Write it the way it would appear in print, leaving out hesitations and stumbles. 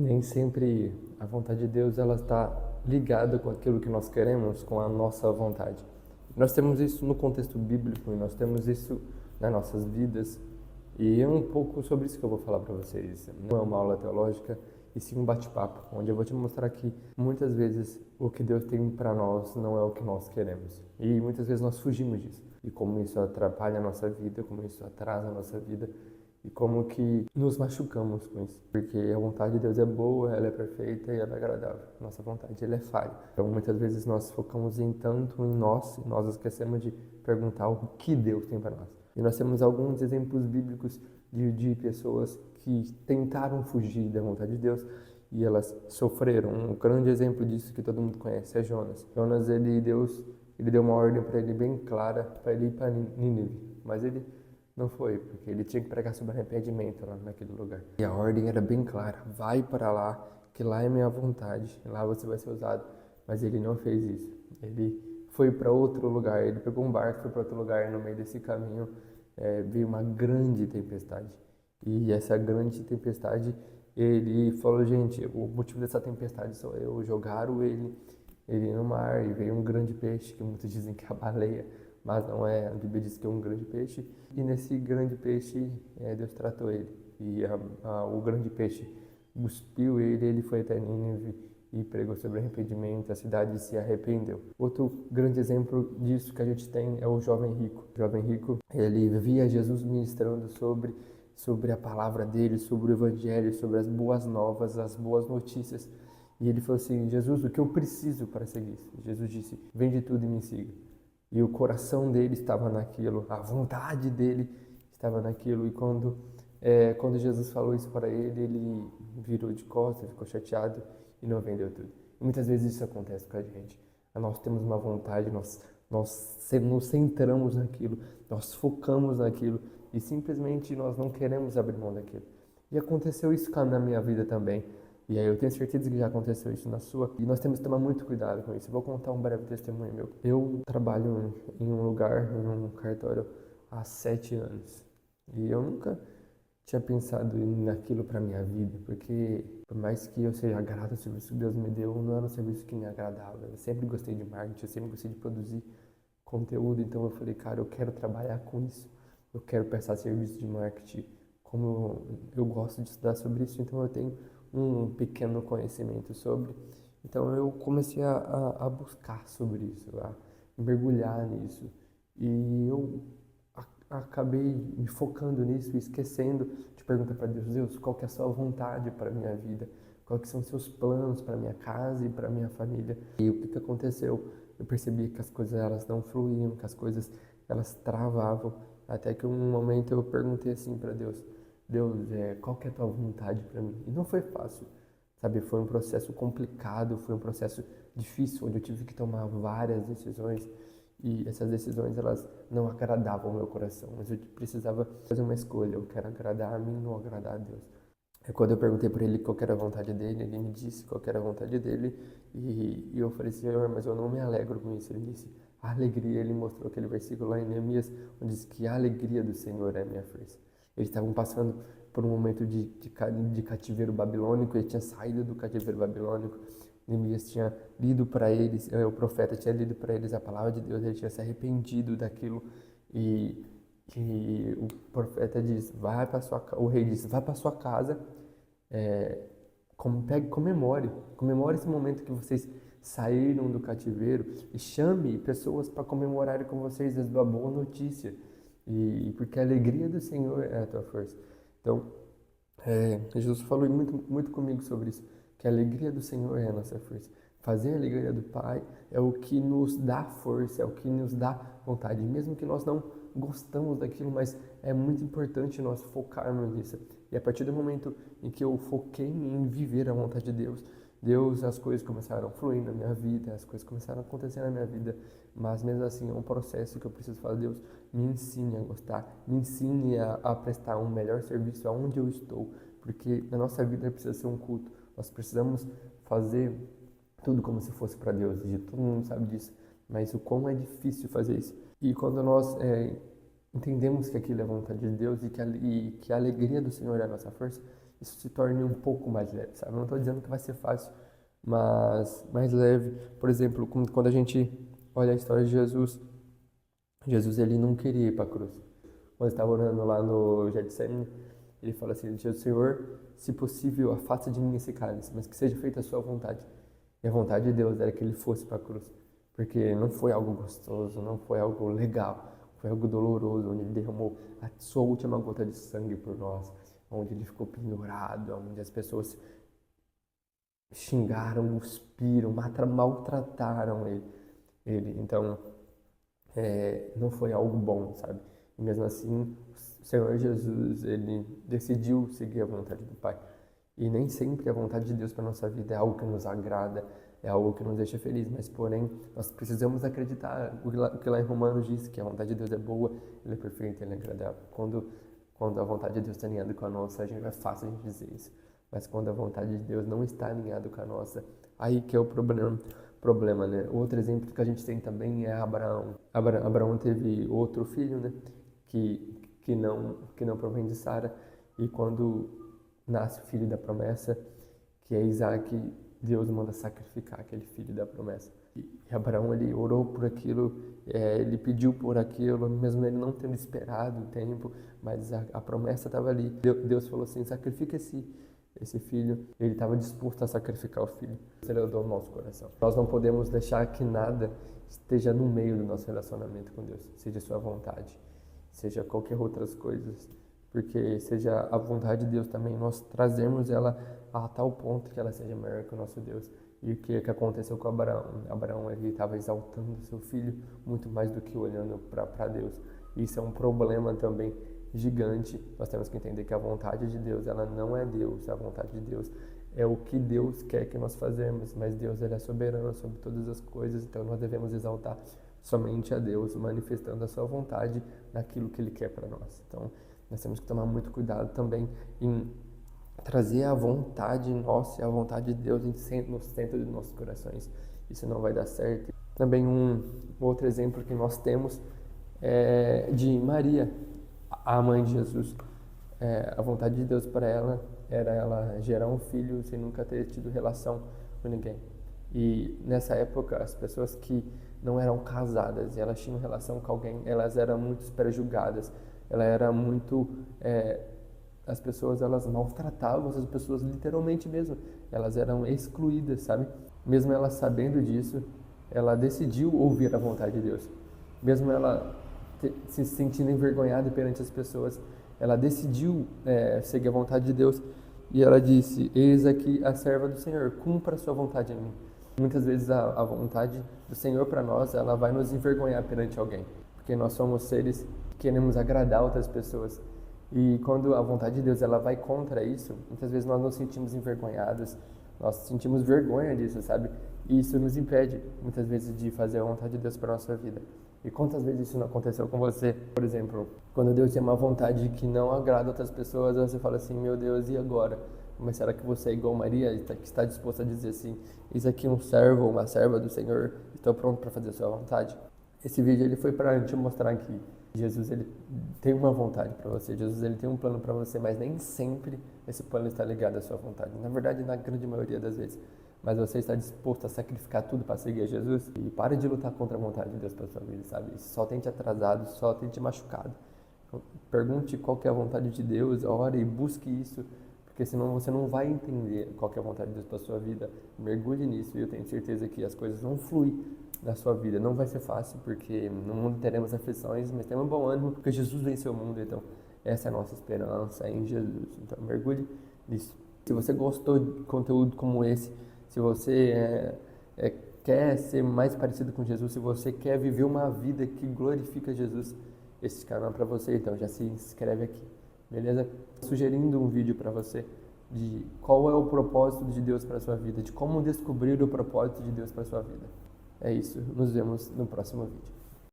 Nem sempre a vontade de Deus ela está ligada com aquilo que nós queremos, com a nossa vontade. Nós temos isso no contexto bíblico e nós temos isso nas nossas vidas. E é um pouco sobre isso que eu vou falar para vocês. Não é uma aula teológica, e sim um bate-papo, onde eu vou te mostrar que muitas vezes o que Deus tem para nós não é o que nós queremos. E muitas vezes nós fugimos disso. E como isso atrapalha a nossa vida, como isso atrasa a nossa vida, e como que nos machucamos com isso. Porque a vontade de Deus é boa, ela é perfeita e ela é agradável. Nossa vontade, ela é falha. Então, muitas vezes nós focamos em tanto em nós, e nós esquecemos de perguntar o que Deus tem para nós. E nós temos alguns exemplos bíblicos de pessoas que tentaram fugir da vontade de Deus e elas sofreram. Um grande exemplo disso que todo mundo conhece é Jonas. Jonas, ele deu uma ordem para ele bem clara para ele ir para Nínive, mas ele não foi, porque ele tinha que pregar sobre arrependimento lá naquele lugar. E a ordem era bem clara: vai para lá, que lá é minha vontade, lá você vai ser usado. Mas ele não fez isso. Ele foi para outro lugar, ele pegou um barco, foi para outro lugar, e no meio desse caminho veio uma grande tempestade. E essa grande tempestade, ele falou: gente, o motivo dessa tempestade sou eu. Jogaram ele no mar e veio um grande peixe, que muitos dizem que é a baleia, mas não é, a Bíblia diz que é um grande peixe, e nesse grande peixe Deus tratou ele, e o grande peixe cuspiu ele foi até Nínive e pregou sobre arrependimento, a cidade se arrependeu. Outro grande exemplo disso que a gente tem é o jovem rico. O jovem rico, ele via Jesus ministrando sobre a palavra dele, sobre o evangelho, sobre as boas novas, as boas notícias. E ele falou assim: Jesus, o que eu preciso para seguir isso? Jesus disse: vende tudo e me siga. E o coração dele estava naquilo, a vontade dele estava naquilo. E quando Jesus falou isso para ele, ele virou de costas, ficou chateado e não vendeu tudo. E muitas vezes isso acontece com a gente. Nós temos uma vontade, nós nos centramos naquilo, nós focamos naquilo e simplesmente nós não queremos abrir mão daquilo. E aconteceu isso na minha vida também. E aí eu tenho certeza que já aconteceu isso na sua. E nós temos que tomar muito cuidado com isso. Eu vou contar um breve testemunho meu. Eu trabalho em um lugar, em um cartório, há 7 anos. E eu nunca tinha pensado naquilo para minha vida, porque por mais que eu seja grato ao serviço que Deus me deu, não era um serviço que me agradava. Eu sempre gostei de marketing, eu sempre gostei de produzir conteúdo, então eu falei: cara, eu quero trabalhar com isso. Eu quero prestar serviço de marketing. Como eu gosto de estudar sobre isso, então eu tenho um pequeno conhecimento sobre. Então eu comecei a buscar sobre isso, a mergulhar nisso. E eu acabei me focando nisso e esquecendo de perguntar para Deus: Deus, qual que é a sua vontade para a minha vida? Quais são os seus planos para a minha casa e para a minha família? E o que aconteceu? Eu percebi que as coisas elas não fluíam, que as coisas elas travavam, até que um momento eu perguntei assim para Deus: Deus, qual que é a tua vontade para mim? E não foi fácil, sabe? Foi um processo complicado, foi um processo difícil, onde eu tive que tomar várias decisões. E essas decisões, elas não agradavam o meu coração, mas eu precisava fazer uma escolha: eu quero agradar a mim ou agradar a Deus. Quando eu perguntei para ele qual que era a vontade dele, ele me disse qual que era a vontade dele, e eu falei: Senhor, mas eu não me alegro com isso. Ele disse: a alegria. Ele mostrou aquele versículo lá em Neemias, onde diz que a alegria do Senhor é a minha força. Eles estavam passando por um momento de cativeiro babilônico, ele tinha saído do cativeiro babilônico. Neemias tinha lido para eles, o profeta tinha lido para eles a palavra de Deus, ele tinha se arrependido daquilo, e o profeta diz: vai para sua, o rei disse: vai para sua casa, comemore esse momento que vocês saíram do cativeiro, e chame pessoas para comemorarem com vocês a boa notícia, e porque a alegria do Senhor é a tua força. Então, Jesus falou muito, muito comigo sobre isso, que a alegria do Senhor é a nossa força. Fazer a alegria do Pai é o que nos dá força, é o que nos dá vontade, mesmo que nós não gostamos daquilo, mas é muito importante nós focarmos nisso. E a partir do momento em que eu foquei em viver a vontade de Deus, as coisas começaram a fluir na minha vida, as coisas começaram a acontecer na minha vida, mas mesmo assim é um processo que eu preciso falar: Deus, me ensine a gostar, me ensine a prestar um melhor serviço aonde eu estou, porque na nossa vida precisa ser um culto, nós precisamos fazer tudo como se fosse para Deus, e todo mundo sabe disso, mas o quão é difícil fazer isso. E quando nós entendemos que aquilo é a vontade de Deus e que a alegria do Senhor é a nossa força, isso se torne um pouco mais leve, sabe? Eu não estou dizendo que vai ser fácil, mas mais leve. Por exemplo, quando a gente olha a história de Jesus, Jesus ele não queria ir para a cruz. Quando ele estava orando lá no Getsemane, ele fala assim: Senhor, se possível, afasta de mim esse cálice, mas que seja feita a sua vontade. E a vontade de Deus era que ele fosse para a cruz, porque não foi algo gostoso, não foi algo legal, foi algo doloroso, onde ele derramou a sua última gota de sangue por nós, onde ele ficou pendurado, onde as pessoas xingaram, cuspiram, maltrataram ele. Então, não foi algo bom, sabe? E mesmo assim, o Senhor Jesus, ele decidiu seguir a vontade do Pai. E nem sempre a vontade de Deus para nossa vida é algo que nos agrada, é algo que nos deixa feliz, mas porém nós precisamos acreditar o que lá em Romanos diz, que a vontade de Deus é boa, ele é perfeita, ele é agradável. Quando a vontade de Deus está alinhada com a nossa, é fácil a gente dizer isso. Mas quando a vontade de Deus não está alinhada com a nossa, aí que é o problema, né? Outro exemplo que a gente tem também é Abraão. Abraão teve outro filho, né? Que não provém de Sara, e quando nasce o filho da promessa, que é Isaac, Deus manda sacrificar aquele filho da promessa. E Abraão, ele orou por aquilo, ele pediu por aquilo, mesmo ele não tendo esperado o tempo, mas a promessa estava ali. Deus falou assim: sacrifica esse filho. Ele estava disposto a sacrificar o filho. Ele deu o nosso coração. Nós não podemos deixar que nada esteja no meio do nosso relacionamento com Deus, seja a sua vontade, seja qualquer outras coisas, porque seja a vontade de Deus também, nós trazemos ela a tal ponto que ela seja maior que o nosso Deus. E o que aconteceu com Abraão? Abraão, ele estava exaltando seu filho muito mais do que olhando para Deus. Isso é um problema também gigante. Nós temos que entender que a vontade de Deus, ela não é Deus. A vontade de Deus é o que Deus quer que nós fazemos, mas Deus, ele é soberano sobre todas as coisas, então nós devemos exaltar somente a Deus, manifestando a sua vontade naquilo que ele quer para nós. Então, nós temos que tomar muito cuidado também em trazer a vontade nossa e a vontade de Deus no centro dos nossos corações. Isso não vai dar certo. Também um outro exemplo que nós temos é de Maria, a mãe de Jesus. A vontade de Deus para ela era ela gerar um filho sem nunca ter tido relação com ninguém. E nessa época, as pessoas que não eram casadas e elas tinham relação com alguém, elas eram muito superjulgadas. Ela era muito... as pessoas, elas maltratavam as pessoas literalmente mesmo. Elas eram excluídas, sabe? Mesmo ela sabendo disso, ela decidiu ouvir a vontade de Deus. Mesmo ela se sentindo envergonhada perante as pessoas, ela decidiu seguir a vontade de Deus. E ela disse: eis aqui a serva do Senhor, cumpra a sua vontade em mim. Muitas vezes a vontade do Senhor para nós, ela vai nos envergonhar perante alguém, porque nós somos seres que queremos agradar outras pessoas. E quando a vontade de Deus ela vai contra isso, muitas vezes nós nos sentimos envergonhados, nós sentimos vergonha disso, sabe? E isso nos impede, muitas vezes, de fazer a vontade de Deus para a nossa vida. E quantas vezes isso não aconteceu com você? Por exemplo, quando Deus tem uma vontade que não agrada outras pessoas, você fala assim: meu Deus, e agora? Mas será que você é igual Maria, que está disposta a dizer assim: eis aqui um servo ou uma serva do Senhor, estou pronto para fazer a sua vontade? Esse vídeo ele foi para te mostrar que Jesus, ele tem uma vontade para você, Jesus, ele tem um plano para você, mas nem sempre esse plano está ligado à sua vontade. Na verdade, na grande maioria das vezes. Mas você está disposto a sacrificar tudo para seguir a Jesus? E pare de lutar contra a vontade de Deus para sua vida, sabe? Isso só tem te atrasado, só tem te machucado. Pergunte qual que é a vontade de Deus, ore e busque isso, porque senão você não vai entender qual que é a vontade de Deus para sua vida. Mergulhe nisso e eu tenho certeza que as coisas vão fluir na sua vida. Não vai ser fácil, porque no mundo teremos aflições, mas tenha um bom ânimo, porque Jesus venceu o mundo, então essa é a nossa esperança em Jesus. Então mergulhe nisso. Se você gostou de conteúdo como esse, se você quer ser mais parecido com Jesus, se você quer viver uma vida que glorifica Jesus, esse canal é para você, então já se inscreve aqui, beleza? Sugerindo um vídeo para você de qual é o propósito de Deus para sua vida, de como descobrir o propósito de Deus para sua vida. É isso, nos vemos no próximo vídeo.